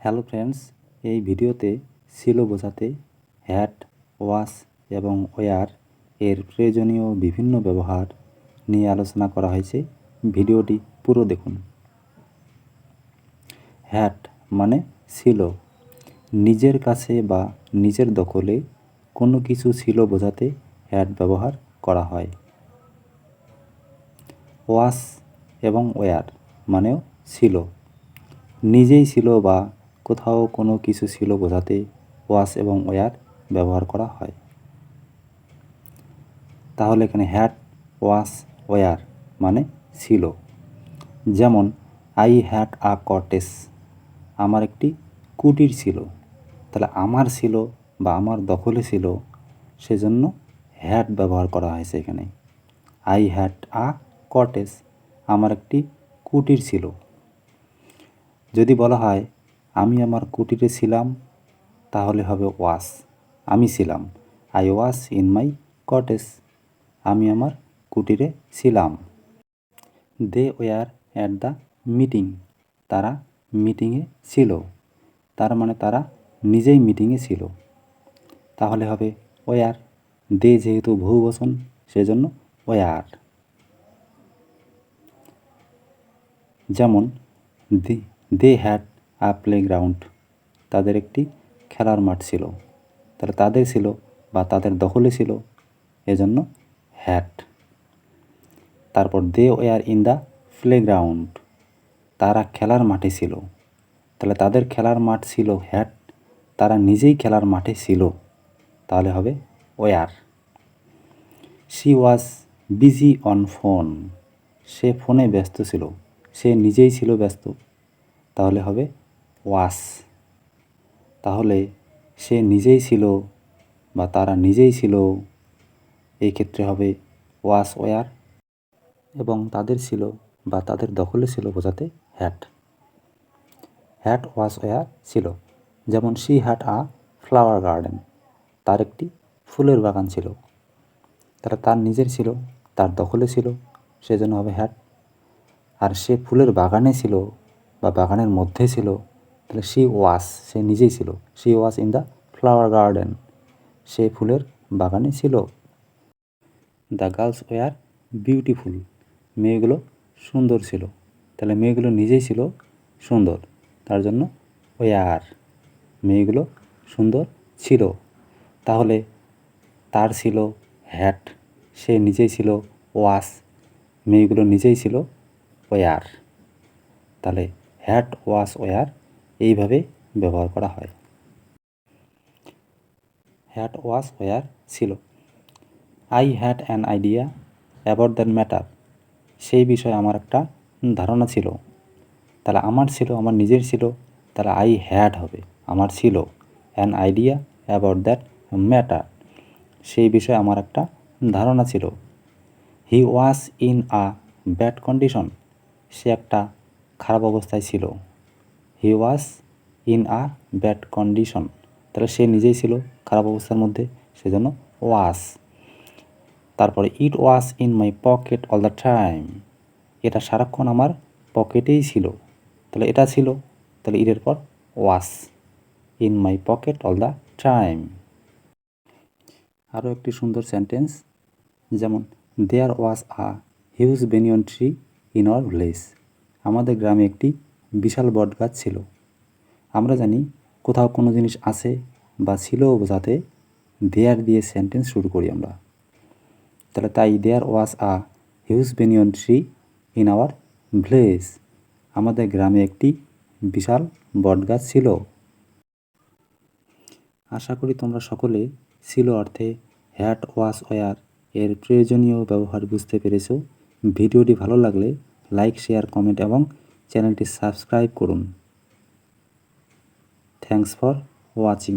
Hello friends, এই ভিডিওতে ছিল বোঝাতে হ্যাট, ওয়াশ এবং ওয়্যার এর প্রয়োজনীয় বিভিন্ন ব্যবহার নিয়ে আলোচনা করা হয়েছে। ভিডিওটি পুরো দেখুন। হ্যাট মানে ছিল, নিজের কাছে বা নিজের দখলে কোনো কিছু ছিল বোঝাতে হ্যাট ব্যবহার করা হয়। ওয়াশ এবং ওয়্যার মানেও ছিল, নিজেই ছিল বা কোথাও কোনো কিছু ছিল বোঝাতে ওয়াশ এবং ওয়্যার ব্যবহার করা হয়। তাহলে এখানে হ্যাট, ওয়াশ, ওয়্যার মানে ছিল। যেমন আই হ্যাড আ কটেজ, আমার একটি কুটির ছিল। তাহলে আমার ছিল বা আমার দখলে ছিল, সেজন্য হ্যাড ব্যবহার করা হয়েছে এখানে। আই হ্যাড আ কটেজ, আমার একটি কুটির ছিল। যদি বলা হয় আমি আমার কুটিরে ছিলাম, তাহলে হবে ওয়াস, আমি ছিলাম। I was in my cottage, আমি আমার কুটিরে ছিলাম। They were at the meeting, তারা মিটিংয়ে ছিল। তার মানে তারা নিজেই মিটিংয়ে ছিল, তাহলে হবে ওয়ার। দে যেহেতু বহুবচন, সেজন্য ওয়ার। যেমন দে হ্যাড আ প্লেগ্রাউন্ড, তাদের একটি খেলার মাঠ ছিল। তাহলে তাদের ছিল বা তাদের দখলে ছিল, এজন্য হ্যাড। তারপর they were in the playground, তারা খেলার মাঠে ছিল। তাহলে তাদের খেলার মাঠ ছিল হ্যাড, তারা নিজেই খেলার মাঠে ছিল, তাহলে হবে ওয়ার। She was busy on phone, সে ফোনে ব্যস্ত ছিল, সে নিজেই ছিল ব্যস্ত, তাহলে হবে ওয়াস। তাহলে সে নিজেই ছিল বা তারা নিজেই ছিল, এই ক্ষেত্রে হবে ওয়াস ওয়ার। এবং তাদের ছিল বা তাদের দখলে ছিল বোঝাতে হ্যাড। হ্যাড, ওয়াস, ওয়ার ছিল। যেমন she had a flower garden, তার একটি ফুলের বাগান ছিল। তারা তার নিজের ছিল, তার দখলে ছিল, সেজন্য হবে হ্যাড। আর সে ফুলের বাগানে ছিল বা বাগানের মধ্যে ছিল, তাহলে শি ওয়াস, সে নিজেই ছিল। She was in the flower garden, সে ফুলের বাগানে ছিল। দ্য গার্লস ওয়ার বিউটিফুল, মেয়েগুলো সুন্দর ছিল। তাহলে মেয়েগুলো নিজেই ছিল সুন্দর, তার জন্য ওয়ার, মেয়েগুলো সুন্দর ছিল। তাহলে তার ছিল হ্যাট, সে নিজেই ছিল ওয়াস, মেয়েগুলো নিজেই ছিল ওয়ার। তাহলে হ্যাট, ওয়াস, ওয়ার এইভাবে ব্যবহার করা হয়। হ্যাট, ওয়াস, ওয়ার ছিল। I had an idea about that matter, সেই বিষয়ে আমার একটা ধারণা ছিল। তাহলে আমার ছিল, আমার নিজের ছিল, তাহলে আই হ্যাড হবে, আমার ছিল। An idea about that matter, সেই বিষয়ে আমার একটা ধারণা ছিল। He was in a bad condition, সে একটা খারাপ অবস্থায় ছিল। He was in a bad condition, তাহলে সে নিজেই ছিল খারাপ অবস্থার মধ্যে, সেজন্য ওয়াজ। তারপরে it was in my pocket all the time, এটা সারাক্ষণ আমার পকেটেই ছিল। তাহলে এটা ছিল, তাহলে ইটের পর was, in my pocket all the time. আরও একটি সুন্দর সেন্টেন্স, যেমন there was a huge banyan tree in our village, আমাদের গ্রামে একটি বিশাল বট গাছ ছিল। আমরা জানি কোথাও কোনো জিনিস আছে বা ছিল বোঝাতে দেয়ার দিয়ে সেন্টেন্স শুরু করি আমরা। তাহলে তাই there was a huge banyan tree in our village, আমাদের গ্রামে একটি বিশাল বট গাছ ছিল। আশা করি তোমরা সকলে ছিল অর্থে হ্যাট, ওয়াজ, ওয়ার এর প্রয়োজনীয় ব্যবহার বুঝতে পেরেছ। ভিডিওটি ভালো লাগলে লাইক, শেয়ার, কমেন্ট এবং চ্যানেলটি সাবস্ক্রাইব করুন। Thanks for watching.